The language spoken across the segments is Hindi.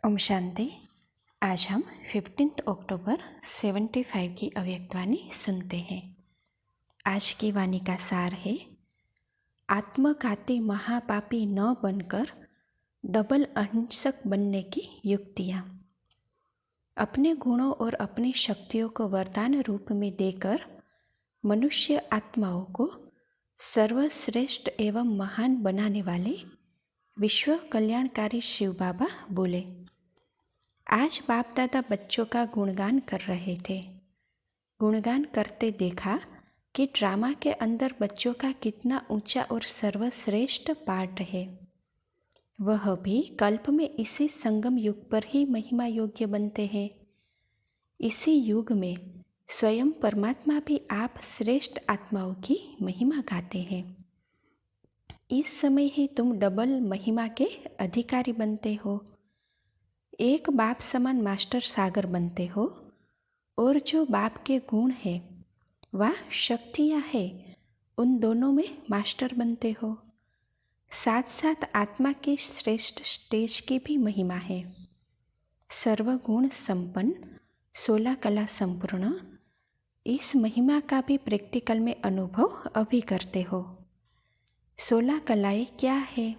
ओम शांति। आज हम 15 अक्टूबर 75 की अव्यक्तवाणी सुनते हैं। आज की वाणी का सार है, आत्मघाती महापापी न बनकर डबल अहिंसक बनने की युक्तियाँ। अपने गुणों और अपनी शक्तियों को वरदान रूप में देकर मनुष्य आत्माओं को सर्वश्रेष्ठ एवं महान बनाने वाले विश्व कल्याणकारी शिव बाबा बोले। आज बाप दादा बच्चों का गुणगान कर रहे थे। गुणगान करते देखा कि ड्रामा के अंदर बच्चों का कितना ऊंचा और सर्वश्रेष्ठ पार्ट है। वह भी कल्प में इसी संगम युग पर ही महिमा योग्य बनते हैं। इसी युग में स्वयं परमात्मा भी आप श्रेष्ठ आत्माओं की महिमा गाते हैं। इस समय ही तुम डबल महिमा के अधिकारी बनते हो। एक बाप समान मास्टर सागर बनते हो और जो बाप के गुण है व शक्तियाँ है उन दोनों में मास्टर बनते हो। साथ साथ आत्मा की श्रेष्ठ स्टेज की भी महिमा है। सर्वगुण संपन्न 16 कला संपूर्ण, इस महिमा का भी प्रैक्टिकल में अनुभव अभी करते हो। 16 कलाएँ क्या है,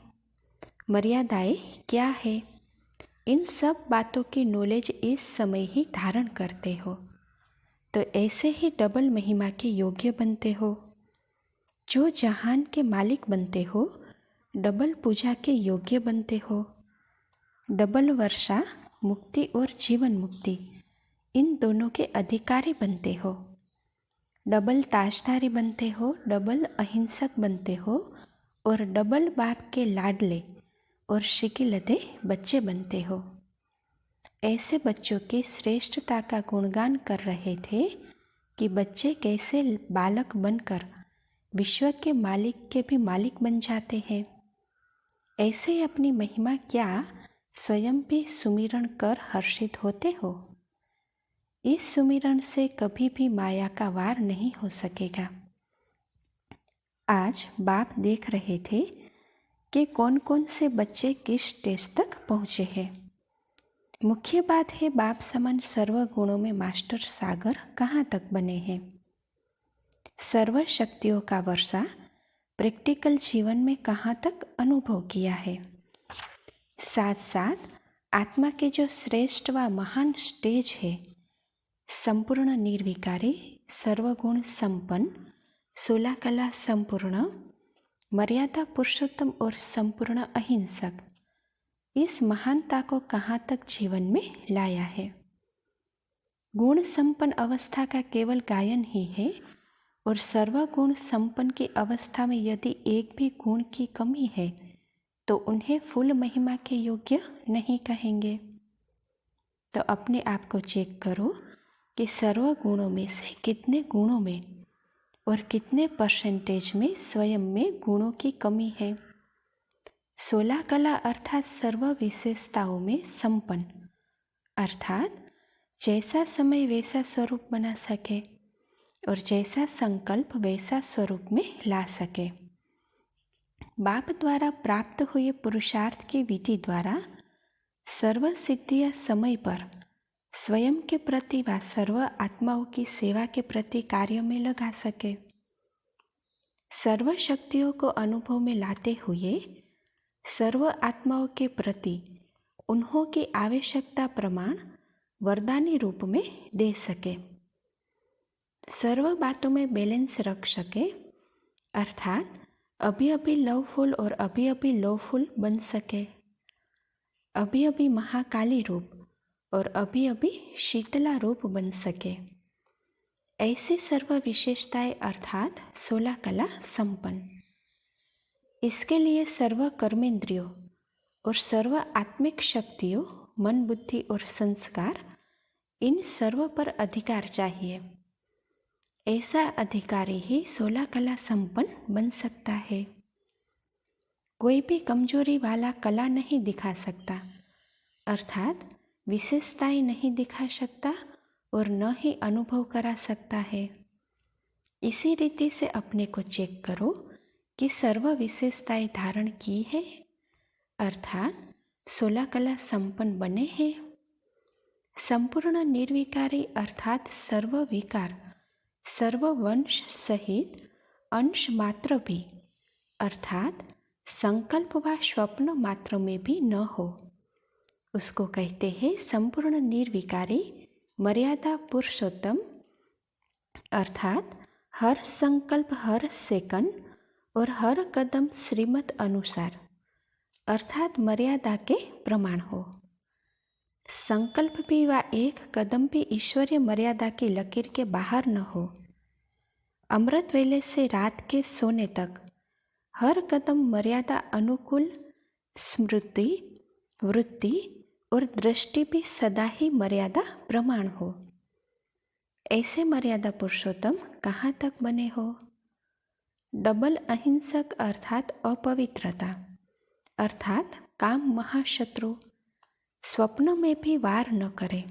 मर्यादाएं क्या है, इन सब बातों की नॉलेज इस समय ही धारण करते हो तो ऐसे ही डबल महिमा के योग्य बनते हो। जो जहान के मालिक बनते हो डबल पूजा के योग्य बनते हो। डबल वर्षा मुक्ति और जीवन मुक्ति, इन दोनों के अधिकारी बनते हो। डबल ताजधारी बनते हो, डबल अहिंसक बनते हो और डबल बाप के लाडले और शिकिलते बच्चे बनते हो। ऐसे बच्चों की श्रेष्ठता का गुणगान कर रहे थे कि बच्चे कैसे बालक बनकर विश्व के मालिक के भी मालिक बन जाते हैं। ऐसे अपनी महिमा क्या स्वयं भी सुमिरन कर हर्षित होते हो। इस सुमिरन से कभी भी माया का वार नहीं हो सकेगा। आज बाप देख रहे थे कि कौन कौन से बच्चे किस स्टेज तक पहुँचे हैं। मुख्य बात है बाप समान सर्व गुणों में मास्टर सागर कहाँ तक बने हैं। सर्व शक्तियों का वर्षा प्रैक्टिकल जीवन में कहाँ तक अनुभव किया है। साथ साथ आत्मा के जो श्रेष्ठ व महान स्टेज है, संपूर्ण निर्विकारी, सर्वगुण संपन्न, 16 कला संपूर्ण, मर्यादा पुरुषोत्तम और संपूर्ण अहिंसक, इस महानता को कहाँ तक जीवन में लाया है। गुण संपन्न अवस्था का केवल गायन ही है और सर्वगुण संपन्न की अवस्था में यदि एक भी गुण की कमी है तो उन्हें फुल महिमा के योग्य नहीं कहेंगे। तो अपने आप को चेक करो कि सर्व गुणों में से कितने गुणों में और कितने परसेंटेज में स्वयं में गुणों की कमी है। 16 कला अर्थात सर्व विशेषताओं में संपन्न, अर्थात जैसा समय वैसा स्वरूप बना सके और जैसा संकल्प वैसा स्वरूप में ला सके। बाप द्वारा प्राप्त हुए पुरुषार्थ की विधि द्वारा सर्व सिद्धियां समय पर स्वयं के प्रति व सर्व आत्माओं की सेवा के प्रति कार्य में लगा सके। सर्व शक्तियों को अनुभव में लाते हुए सर्व आत्माओं के प्रति उन्हों की आवश्यकता प्रमाण वरदानी रूप में दे सके। सर्व बातों में बैलेंस रख सके, अर्थात अभी अभी लवफुल और अभी अभी लोफुल बन सके। अभी अभी महाकाली रूप और अभी अभी शीतला रूप बन सके। ऐसी सर्व विशेषताएं अर्थात 16 कला संपन्न। इसके लिए सर्व कर्मेंद्रियों और सर्व आत्मिक शक्तियों, मन, बुद्धि और संस्कार, इन सर्व पर अधिकार चाहिए। ऐसा अधिकारी ही 16 कला संपन्न बन सकता है। कोई भी कमजोरी वाला कला नहीं दिखा सकता, अर्थात विशेषताएं नहीं दिखा सकता और न ही अनुभव करा सकता है। इसी रीति से अपने को चेक करो कि सर्व विशेषताएं धारण की है, अर्थात 16 कला संपन्न बने हैं। संपूर्ण निर्विकारी अर्थात सर्व विकार, सर्व वंश सहित अंश मात्र भी अर्थात संकल्प व स्वप्न मात्र में भी न हो, उसको कहते हैं संपूर्ण निर्विकारी मर्यादा पुरुषोत्तम। अर्थात हर संकल्प, हर सेकंड और हर कदम श्रीमत अनुसार अर्थात मर्यादा के प्रमाण हो। संकल्प भी व एक कदम भी ईश्वरीय मर्यादा की लकीर के बाहर न हो। अमृत वेले से रात के सोने तक हर कदम मर्यादा अनुकूल स्मृति, वृत्ति और दृष्टि भी सदा ही मर्यादा प्रमाण हो। ऐसे मर्यादा पुरुषोत्तम कहाँ तक बने हो? डबल अहिंसक अर्थात अपवित्रता, अर्थात काम महाशत्रु, स्वप्न में भी वार न करे,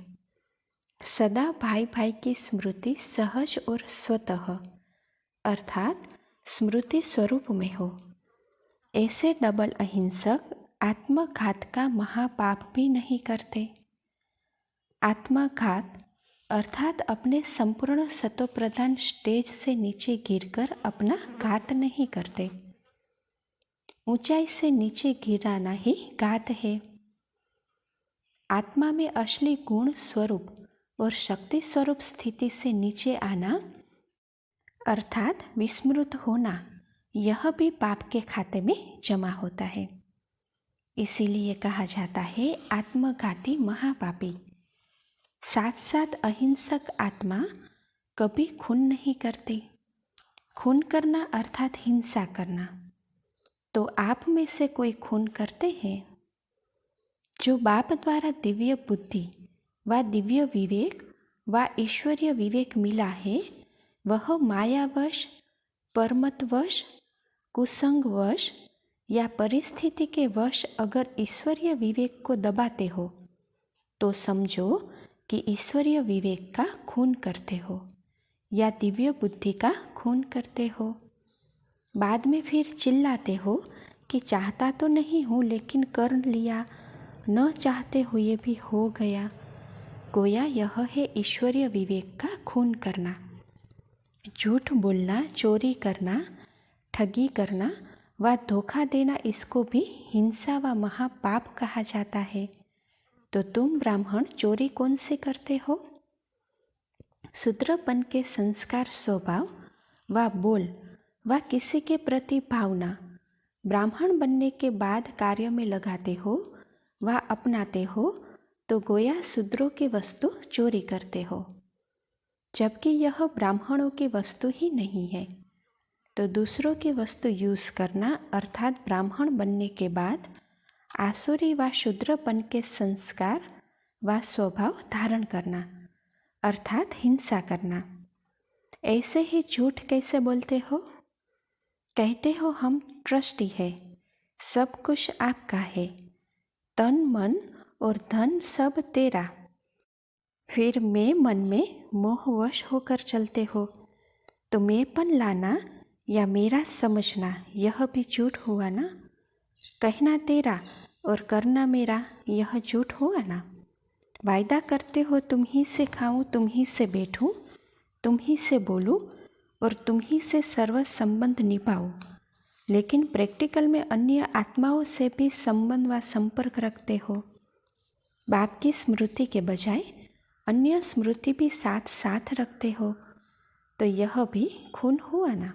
सदा भाई भाई की स्मृति सहज और स्वतः अर्थात स्मृति स्वरूप में हो। ऐसे डबल अहिंसक आत्मघात का महापाप भी नहीं करते। आत्मघात अर्थात अपने संपूर्ण सतोप्रधान स्टेज से नीचे गिरकर अपना घात नहीं करते। ऊंचाई से नीचे गिराना ही घात है। आत्मा में असली गुण स्वरूप और शक्ति स्वरूप स्थिति से नीचे आना अर्थात विस्मृत होना, यह भी पाप के खाते में जमा होता है। इसीलिए कहा जाता है आत्मघाती महापापी। साथ साथ अहिंसक आत्मा कभी खून नहीं करते। खून करना अर्थात हिंसा करना। तो आप में से कोई खून करते हैं? जो बाप द्वारा दिव्य बुद्धि व दिव्य विवेक व ईश्वरीय विवेक मिला है, वह मायावश, परमतवश, कुसंगवश या परिस्थिति के वश अगर ईश्वरीय विवेक को दबाते हो तो समझो कि ईश्वरीय विवेक का खून करते हो या दिव्य बुद्धि का खून करते हो। बाद में फिर चिल्लाते हो कि चाहता तो नहीं हूँ लेकिन कर लिया, न चाहते हुए भी हो गया। गोया यह है ईश्वरीय विवेक का खून करना। झूठ बोलना, चोरी करना, ठगी करना व धोखा देना, इसको भी हिंसा व महापाप कहा जाता है। तो तुम ब्राह्मण चोरी कौन से करते हो? शूद्रपन के संस्कार, स्वभाव व बोल व किसी के प्रति भावना ब्राह्मण बनने के बाद कार्य में लगाते हो व अपनाते हो, तो गोया शूद्रों की वस्तु चोरी करते हो, जबकि यह ब्राह्मणों की वस्तु ही नहीं है। तो दूसरों की वस्तु यूज करना अर्थात ब्राह्मण बनने के बाद आसुरी व शूद्रपन के संस्कार व स्वभाव धारण करना अर्थात हिंसा करना। ऐसे ही झूठ कैसे बोलते हो? कहते हो हम ट्रस्टी है, सब कुछ आपका है, तन मन और धन सब तेरा। फिर मैं मन में मोहवश होकर चलते हो, तो मैंपन लाना या मेरा समझना यह भी झूठ हुआ ना। कहना तेरा और करना मेरा, यह झूठ हुआ ना। वायदा करते हो तुम ही से खाऊं, तुम ही से बैठूं, तुम ही से बोलूं और तुम ही से सर्व संबंध निभाऊं, लेकिन प्रैक्टिकल में अन्य आत्माओं से भी संबंध व संपर्क रखते हो। बाप की स्मृति के बजाय अन्य स्मृति भी साथ साथ रखते हो, तो यह भी खून हुआ ना।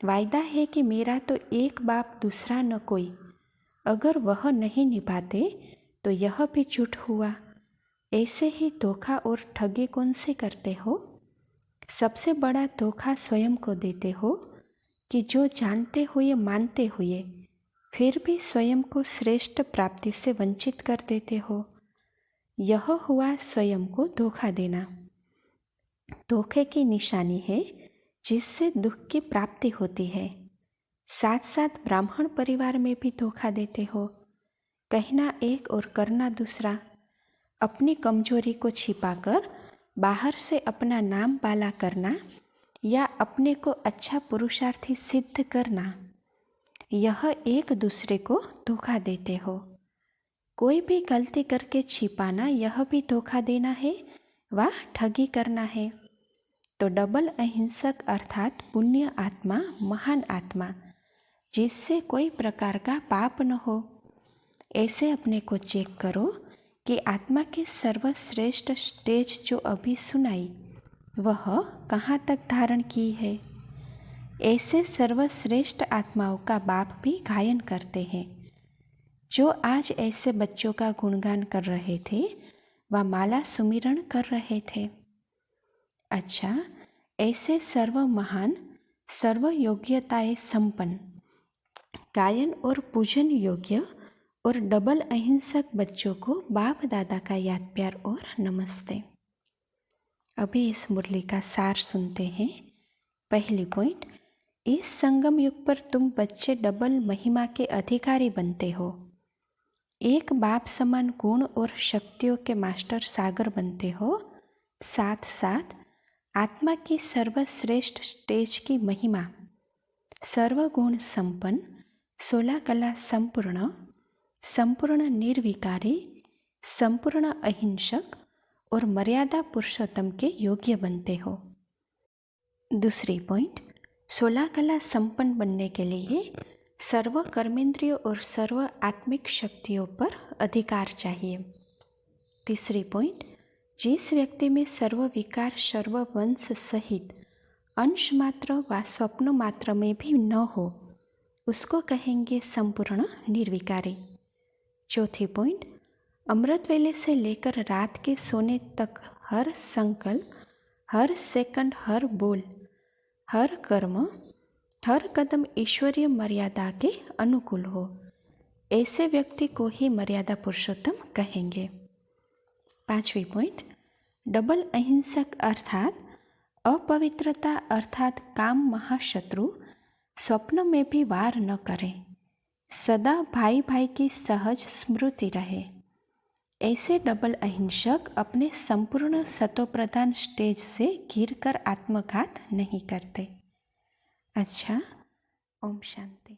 वायदा है कि मेरा तो एक बाप दूसरा न कोई, अगर वह नहीं निभाते तो यह भी झूठ हुआ। ऐसे ही धोखा और ठगी कौन से करते हो? सबसे बड़ा धोखा स्वयं को देते हो कि जो जानते हुए मानते हुए फिर भी स्वयं को श्रेष्ठ प्राप्ति से वंचित कर देते हो। यह हुआ स्वयं को धोखा देना। धोखे की निशानी है जिससे दुख की प्राप्ति होती है। साथ साथ ब्राह्मण परिवार में भी धोखा देते हो। कहना एक और करना दूसरा। अपनी कमजोरी को छिपाकर बाहर से अपना नाम बाला करना या अपने को अच्छा पुरुषार्थी सिद्ध करना, यह एक दूसरे को धोखा देते हो। कोई भी गलती करके छिपाना यह भी धोखा देना है व ठगी करना है। तो डबल अहिंसक अर्थात पुण्य आत्मा, महान आत्मा, जिससे कोई प्रकार का पाप न हो। ऐसे अपने को चेक करो कि आत्मा की सर्वश्रेष्ठ स्टेज जो अभी सुनाई वह कहाँ तक धारण की है। ऐसे सर्वश्रेष्ठ आत्माओं का बाप भी गायन करते हैं। जो आज ऐसे बच्चों का गुणगान कर रहे थे व माला सुमिरन कर रहे थे। अच्छा, ऐसे सर्व महान, सर्व योग्यताएं संपन्न, गायन और पूजन योग्य और डबल अहिंसक बच्चों को बाप दादा का याद प्यार और नमस्ते। अभी इस मुरली का सार सुनते हैं। पहली पॉइंट, इस संगम युग पर तुम बच्चे डबल महिमा के अधिकारी बनते हो। एक बाप समान गुण और शक्तियों के मास्टर सागर बनते हो। साथ साथ आत्मा की सर्वश्रेष्ठ स्टेज की महिमा, सर्वगुण संपन्न, 16 कला संपूर्ण, संपूर्ण निर्विकारी, संपूर्ण अहिंसक और मर्यादा पुरुषोत्तम के योग्य बनते हो। दूसरी पॉइंट, 16 कला संपन्न बनने के लिए सर्व कर्मेंद्रियों और सर्व आत्मिक शक्तियों पर अधिकार चाहिए। तीसरी पॉइंट, जिस व्यक्ति में सर्व विकार, सर्व वंश सहित अंश मात्र व स्वप्न मात्र में भी न हो, उसको कहेंगे संपूर्ण निर्विकारी। चौथी पॉइंट, अमृत वेले से लेकर रात के सोने तक हर संकल्प, हर सेकंड, हर बोल, हर कर्म, हर कदम ईश्वरीय मर्यादा के अनुकूल हो। ऐसे व्यक्ति को ही मर्यादा पुरुषोत्तम कहेंगे। पांचवी पॉइंट, डबल अहिंसक अर्थात अपवित्रता अर्थात काम महाशत्रु स्वप्न में भी वार न करें, सदा भाई भाई की सहज स्मृति रहे। ऐसे डबल अहिंसक अपने संपूर्ण सतोप्रधान स्टेज से गिरकर आत्मघात नहीं करते। अच्छा, ओम शांति।